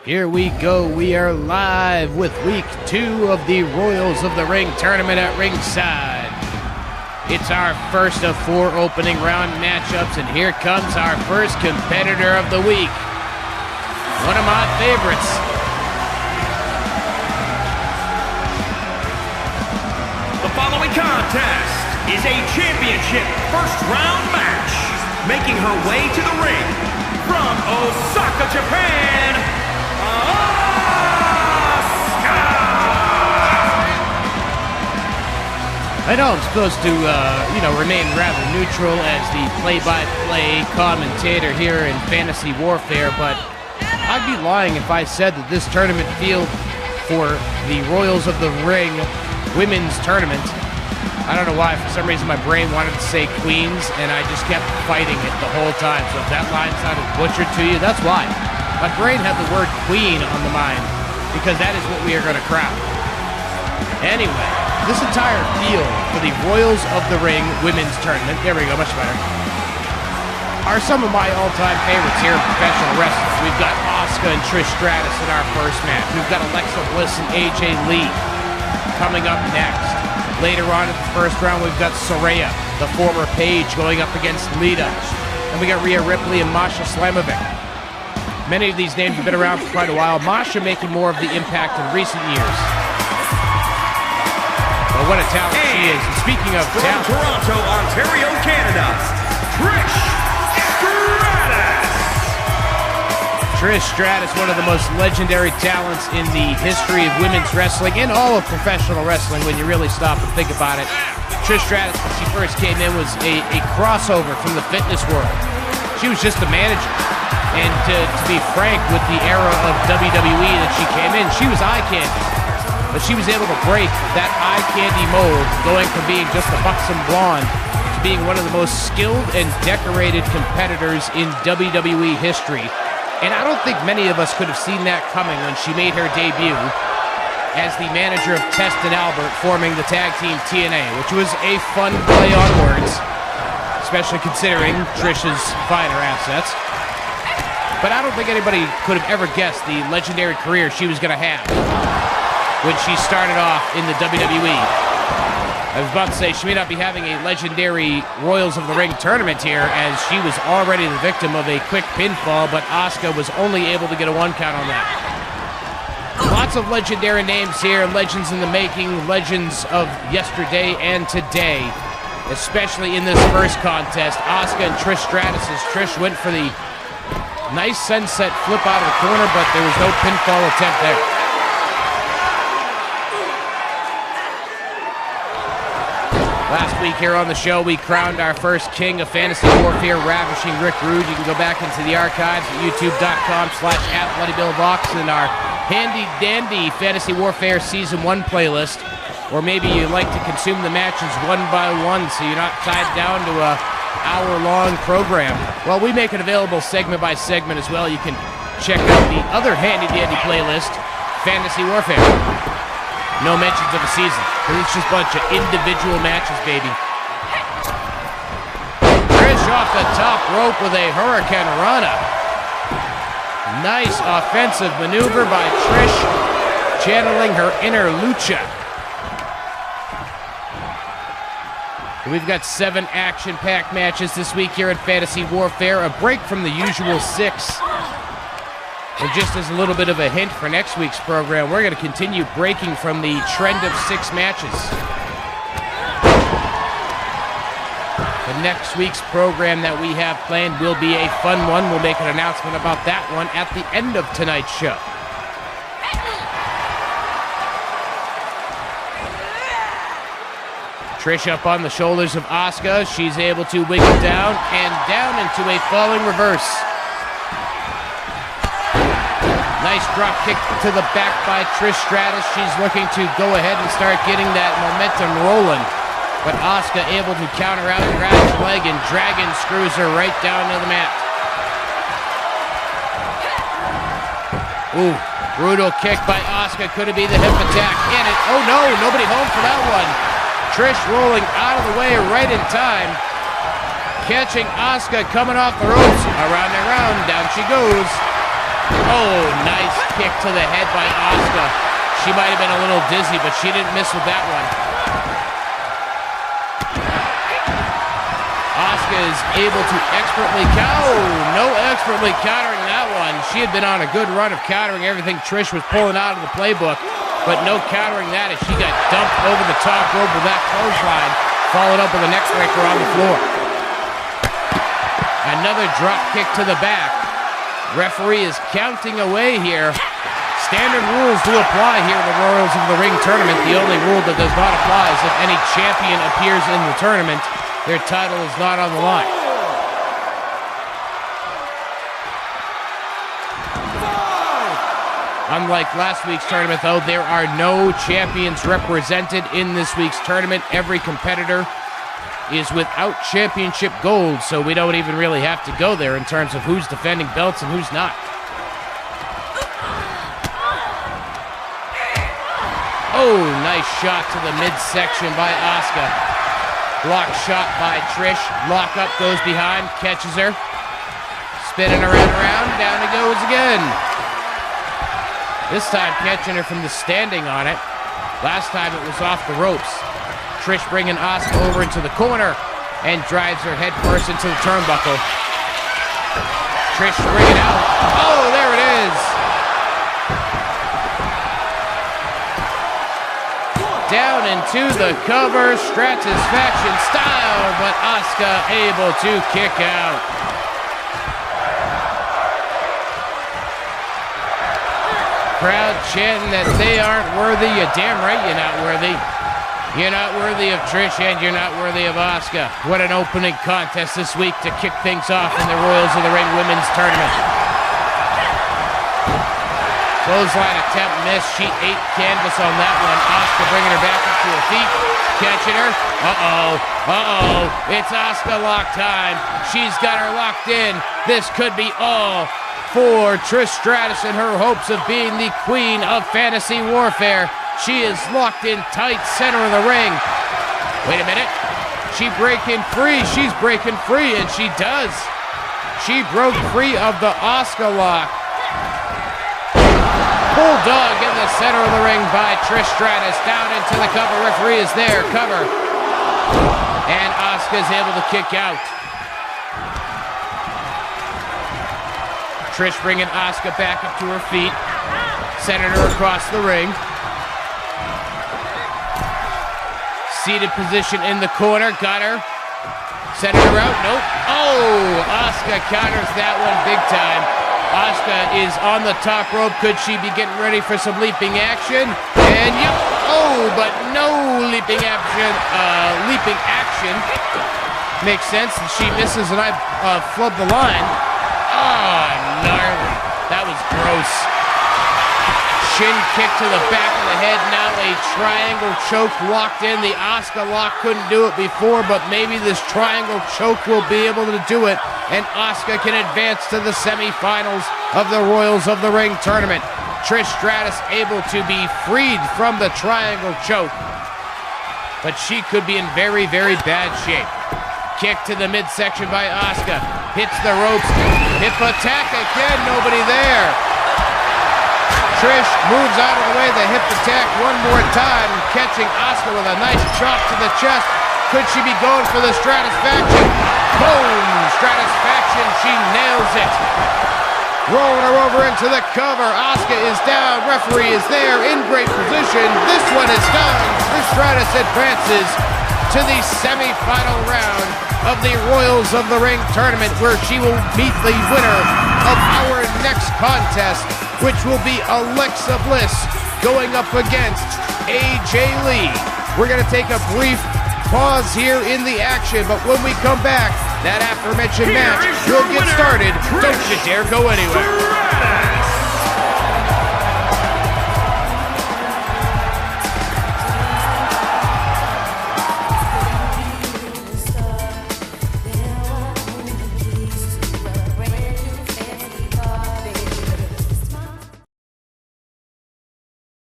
Here we go. We are live with week 2 of the Royals of the Ring tournament at ringside. It's our first of 4 opening round matchups, and here comes our first competitor of the week. One of my favorites. The following contest is a championship first round match. Making her way to the ring from Osaka, Japan, I know I'm supposed to, remain rather neutral as the play-by-play commentator here in Fantasy Warfare, but I'd be lying if I said that this tournament field for the Royals of the Ring women's tournament, I don't know why, for some reason my brain wanted to say Queens, and I just kept fighting it the whole time. So if that line sounded butchered to you, that's why. My brain had the word Queen on the mind, because that is what we are going to crown. Anyway, this entire field for the Royals of the Ring women's tournament, there we go, much better, are some of my all-time favorites here in professional wrestling. We've got Asuka and Trish Stratus in our first match. We've got Alexa Bliss and AJ Lee coming up next. Later on in the first round, we've got Saraya, the former Paige, going up against Lita. And we got Rhea Ripley and Masha Slamovic. Many of these names have been around for quite a while. Masha making more of the impact in recent years. But what a talent she is. And speaking of talent, from Toronto, Ontario, Canada, Trish Stratus. Trish Stratus, one of the most legendary talents in the history of women's wrestling and all of professional wrestling when you really stop and think about it. Trish Stratus, when she first came in, was a crossover from the fitness world. She was just a manager. And to be frank, with the era of WWE that she came in, she was eye candy. But she was able to break that eye candy mold, going from being just a buxom blonde to being one of the most skilled and decorated competitors in WWE history. And I don't think many of us could have seen that coming when she made her debut as the manager of Test and Albert, forming the tag team TNA, which was a fun play on words, especially considering Trish's finer assets. But I don't think anybody could have ever guessed the legendary career she was going to have when she started off in the WWE. I was about to say, she may not be having a legendary Royals of the Ring tournament here, as she was already the victim of a quick pinfall, but Asuka was only able to get a 1 count on that. Lots of legendary names here, legends in the making, legends of yesterday and today, especially in this first contest. Asuka and Trish Stratus, as Trish went for the nice sunset flip out of the corner, but there was no pinfall attempt there. Last week here on the show, we crowned our first king of Fantasy Warfare, Ravishing Rick Rude. You can go back into the archives at youtube.com/@BloodyBillBox in our handy-dandy Fantasy Warfare Season 1 playlist. Or maybe you like to consume the matches one by one so you're not tied down to a hour-long program. Well, we make it available segment by segment as well. You can check out the other handy-dandy playlist, Fantasy Warfare. No mentions of a season, because it's just a bunch of individual matches, baby. Trish off the top rope with a Hurricane Rana. Nice offensive maneuver by Trish, channeling her inner lucha. We've got 7 action-packed matches this week here in Fantasy Warfare, a break from the usual 6. And just as a little bit of a hint for next week's program, we're going to continue breaking from the trend of 6 matches. The next week's program that we have planned will be a fun one. We'll make an announcement about that one at the end of tonight's show. Trish up on the shoulders of Asuka. She's able to wiggle down and down into a falling reverse. Nice drop kick to the back by Trish Stratus. She's looking to go ahead and start getting that momentum rolling. But Asuka able to counter out, grab her leg, and dragon screws her right down to the mat. Ooh, brutal kick by Asuka. Could it be the hip attack? And it, oh no, nobody home for that one. Trish rolling out of the way right in time. Catching Asuka coming off the ropes. Around and around, down she goes. Oh, nice kick to the head by Asuka. She might have been a little dizzy, but she didn't miss with that one. Asuka is able to expertly expertly countering that one. She had been on a good run of countering everything Trish was pulling out of the playbook, but no countering that as she got dumped over the top rope with that clothesline, followed up with a neck breaker on the floor. Another drop kick to the back. Referee is counting away here. Standard rules do apply here in the Royals of the Ring tournament. The only rule that does not apply is if any champion appears in the tournament, their title is not on the line. Unlike last week's tournament, though, there are no champions represented in this week's tournament. Every competitor is without championship gold, so we don't even really have to go there in terms of who's defending belts and who's not. Oh, nice shot to the midsection by Asuka. Block shot by Trish. Lock up goes behind, catches her. Spinning around, down it goes again. This time catching her from the standing on it. Last time it was off the ropes. Trish bringing Asuka over into the corner and drives her head first into the turnbuckle. Trish bringing out. Oh, there it is. Down into the cover, Stratusfaction style, but Asuka able to kick out. Crowd chanting that they aren't worthy. You're damn right you're not worthy. You're not worthy of Trish and you're not worthy of Asuka. What an opening contest this week to kick things off in the Royals of the Ring Women's Tournament. Clothesline attempt missed. She ate canvas on that one. Asuka bringing her back up to her feet. Catching her. It's Asuka lock time. She's got her locked in. This could be all for Trish Stratus and her hopes of being the queen of fantasy warfare. She is locked in tight, center of the ring. Wait a minute. She breaking free. She's breaking free, and she does. She broke free of the Asuka lock. Bulldog in the center of the ring by Trish Stratus. Down into the cover. Referee is there. Cover. And Asuka's able to kick out. Trish bringing Asuka back up to her feet. Centered her across the ring. Seated position in the corner. Got her. Centered her out. Nope. Oh, Asuka counters that one big time. Asuka is on the top rope. Could she be getting ready for some leaping action? And yep. Oh, but no leaping action. Leaping action. Makes sense. She misses and I flub the line. Oh, gnarly. That was gross. Shin kick to the back of the head. Now a triangle choke locked in. The Asuka lock couldn't do it before, but maybe this triangle choke will be able to do it, and Asuka can advance to the semifinals of the Royals of the Ring tournament. Trish Stratus able to be freed from the triangle choke, but she could be in very, very bad shape. Kick to the midsection by Asuka. Hits the ropes. Hip attack again. Nobody there. Trish moves out of the way. The hip attack one more time. Catching Asuka with a nice chop to the chest. Could she be going for the Stratusfaction? Boom! Stratusfaction. She nails it. Rolling her over into the cover. Asuka is down. Referee is there in great position. This one is done. Trish Stratus advances to the semi-final round of the Royals of the Ring tournament, where she will meet the winner of our next contest, which will be Alexa Bliss going up against AJ Lee. We're going to take a brief pause here in the action, but when we come back, that aforementioned match will get started. Don't you dare go anywhere.